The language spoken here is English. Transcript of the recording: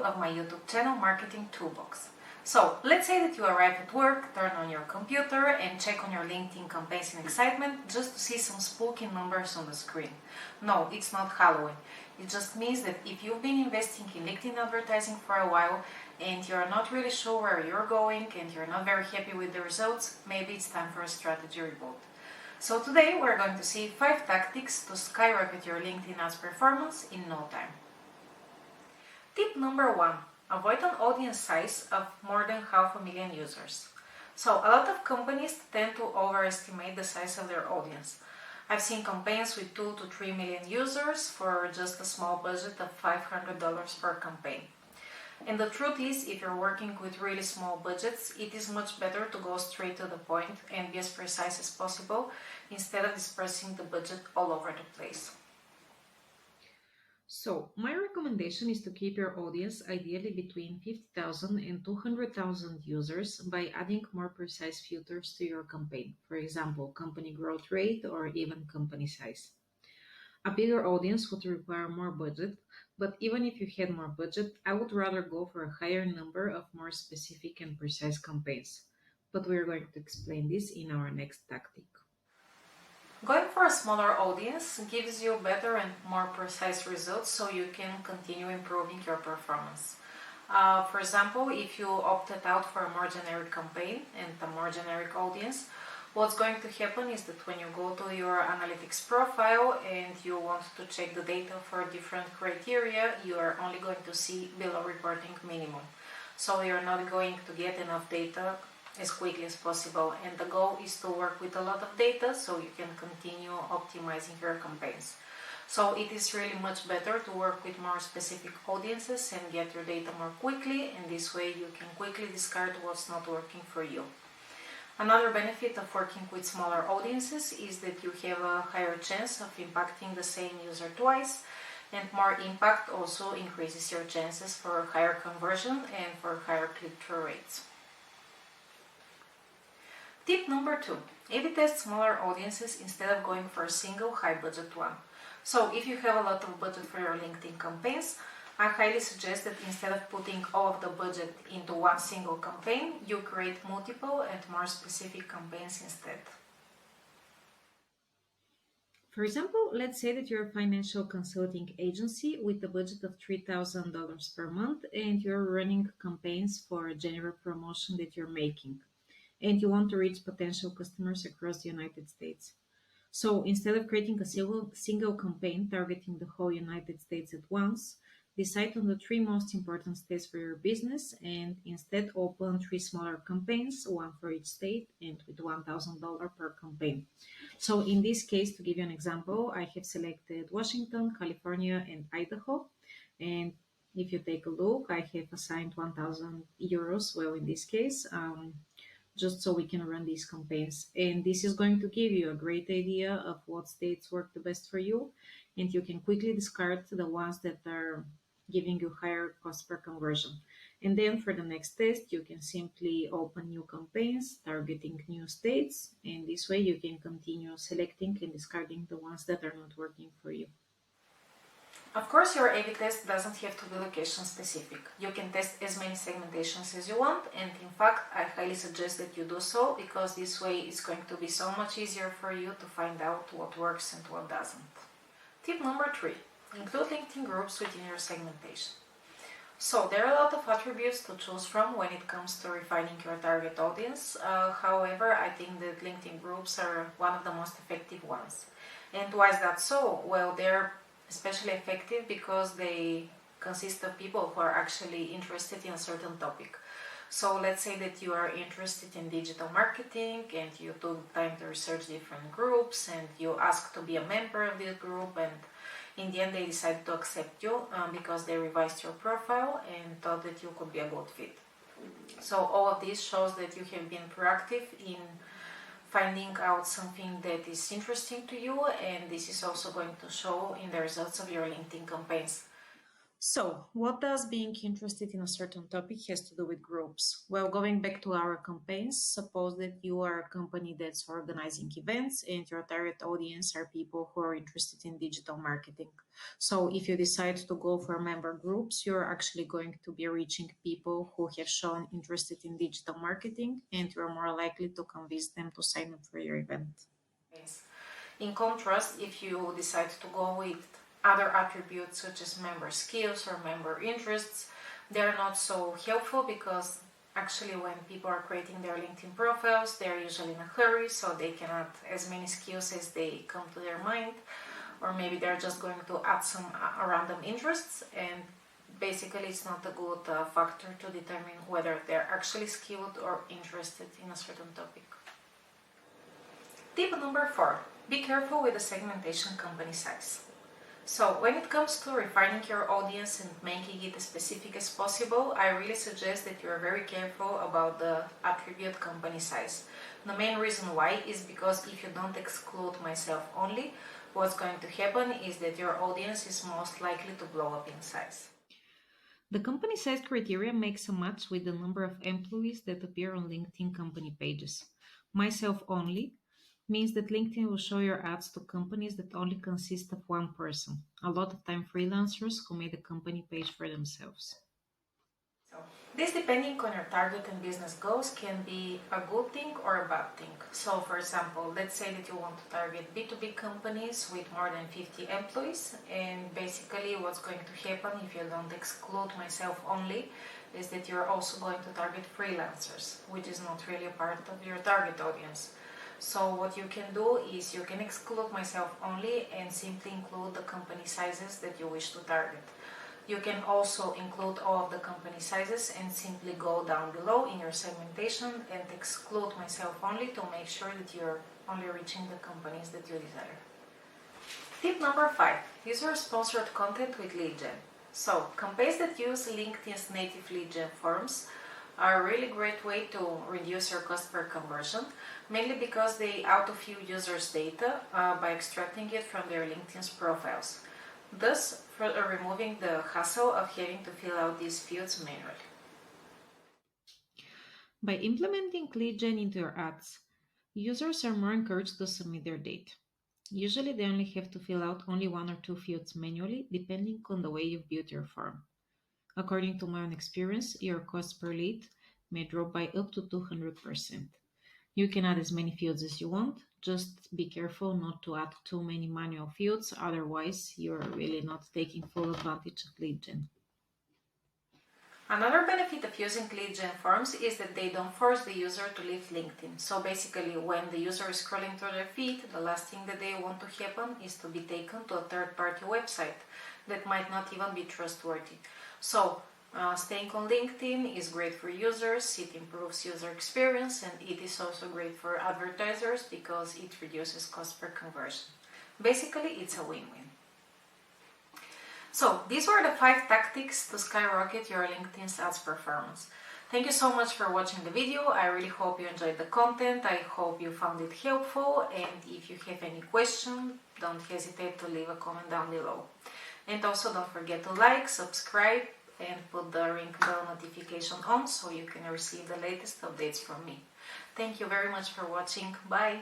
of my YouTube channel Marketing Toolbox. So let's say that you arrive at work, turn on your computer and check on your LinkedIn campaigns in excitement just to see some spooky numbers on the screen. No, it's not Halloween. It just means that if you've been investing in LinkedIn advertising for a while and you're not really sure where you're going and you're not very happy with the results, maybe it's time for a strategy reboot. So today we're going to see 5 tactics to skyrocket your LinkedIn ads performance in no time. Tip number 1. Avoid an audience size of more than 500,000 users. So a lot of companies tend to overestimate the size of their audience. I've seen campaigns with 2 to 3 million users for just a small budget of $500 per campaign. And the truth is, if you're working with really small budgets, it is much better to go straight to the point and be as precise as possible instead of dispersing the budget all over the place. So, my recommendation is to keep your audience ideally between 50,000 and 200,000 users by adding more precise filters to your campaign. For example, company growth rate or even company size. A bigger audience would require more budget, but even if you had more budget, I would rather go for a higher number of more specific and precise campaigns. But we're going to explain this in our next tactic. Going for a smaller audience gives you better and more precise results so you can continue improving your performance. For example, if you opted out for a more generic campaign and a more generic audience, what's going to happen is that when you go to your analytics profile and you want to check the data for different criteria, you are only going to see below reporting minimum. So you're not going to get enough data as quickly as possible, and the goal is to work with a lot of data so you can continue optimizing your campaigns. So it is really much better to work with more specific audiences and get your data more quickly, and this way you can quickly discard what's not working for you. Another benefit of working with smaller audiences is that you have a higher chance of impacting the same user twice, and more impact also increases your chances for higher conversion and for higher click-through rates. Tip number 2. A/B test smaller audiences instead of going for a single high-budget one. So if you have a lot of budget for your LinkedIn campaigns, I highly suggest that instead of putting all of the budget into one single campaign, you create multiple and more specific campaigns instead. For example, let's say that you're a financial consulting agency with a budget of $3,000 per month and you're running campaigns for a general promotion that you're making, and you want to reach potential customers across the United States. So instead of creating a single campaign targeting the whole United States at once, decide on the 3 most important states for your business and instead open 3 smaller campaigns, one for each state and with $1,000 per campaign. So in this case, to give you an example, I have selected Washington, California, and Idaho. And if you take a look, I have assigned 1,000 euros, well, in this case, just so we can run these campaigns. And this is going to give you a great idea of what states work the best for you, and you can quickly discard the ones that are giving you higher cost per conversion. And then for the next test, you can simply open new campaigns targeting new states, and this way you can continue selecting and discarding the ones that are not working for you. Of course, your A/B test doesn't have to be location specific. You can test as many segmentations as you want, and in fact, I highly suggest that you do so because this way it's going to be so much easier for you to find out what works and what doesn't. Tip number 3. Include LinkedIn groups within your segmentation. So there are a lot of attributes to choose from when it comes to refining your target audience. However, I think that LinkedIn groups are one of the most effective ones. And why is that so? Well, they're especially effective because they consist of people who are actually interested in a certain topic. So let's say that you are interested in digital marketing and you took time to research different groups and you ask to be a member of this group, and in the end they decided to accept you because they revised your profile and thought that you could be a good fit. So all of this shows that you have been proactive in finding out something that is interesting to you, and this is also going to show in the results of your LinkedIn campaigns. So, what does being interested in a certain topic has to do with groups? Well, going back to our campaigns, suppose that you are a company that's organizing events and your target audience are people who are interested in digital marketing. So, if you decide to go for member groups, you're actually going to be reaching people who have shown interested in digital marketing and you're more likely to convince them to sign up for your event. In contrast, if you decide to go with other attributes such as member skills or member interests, they're not so helpful because actually when people are creating their LinkedIn profiles, they're usually in a hurry, so they cannot as many skills as they come to their mind, or maybe they're just going to add some random interests, and basically it's not a good factor to determine whether they're actually skilled or interested in a certain topic. Tip number 4. Be careful with the segmentation company size. So when it comes to refining your audience and making it as specific as possible, I really suggest that you are very careful about the attribute company size. The main reason why is because if you don't exclude myself only, what's going to happen is that your audience is most likely to blow up in size. The company size criteria makes a match with the number of employees that appear on LinkedIn company pages. Myself only means that LinkedIn will show your ads to companies that only consist of one person, a lot of time freelancers who made a company page for themselves. So, this, depending on your target and business goals, can be a good thing or a bad thing. So, for example, let's say that you want to target B2B companies with more than 50 employees, and basically what's going to happen if you don't exclude myself only is that you're also going to target freelancers, which is not really a part of your target audience. So what you can do is you can exclude myself only and simply include the company sizes that you wish to target. You can also include all of the company sizes and simply go down below in your segmentation and exclude myself only to make sure that you're only reaching the companies that you desire. Tip number 5. User-sponsored content with lead gen. So, campaigns that use LinkedIn's native lead gen forms are a really great way to reduce your cost per conversion, mainly because they auto-fill users' data by extracting it from their LinkedIn's profiles, thus removing the hassle of having to fill out these fields manually. By implementing lead gen into your ads, users are more encouraged to submit their data. Usually they only have to fill out only one or two fields manually, depending on the way you've built your form. According to my own experience, your cost per lead may drop by up to 200%. You can add as many fields as you want, just be careful not to add too many manual fields, otherwise you're really not taking full advantage of lead gen. Another benefit of using lead gen forms is that they don't force the user to leave LinkedIn. So basically, when the user is scrolling through their feed, the last thing that they want to happen is to be taken to a third-party website that might not even be trustworthy. So staying on LinkedIn is great for users, it improves user experience, and it is also great for advertisers because it reduces cost per conversion. Basically, it's a win-win. So these were the 5 tactics to skyrocket your LinkedIn ads performance. Thank you so much for watching the video. I really hope you enjoyed the content. I hope you found it helpful, and if you have any question, don't hesitate to leave a comment down below. And also don't forget to like, subscribe, and put the ring bell notification on so you can receive the latest updates from me. Thank you very much for watching. Bye!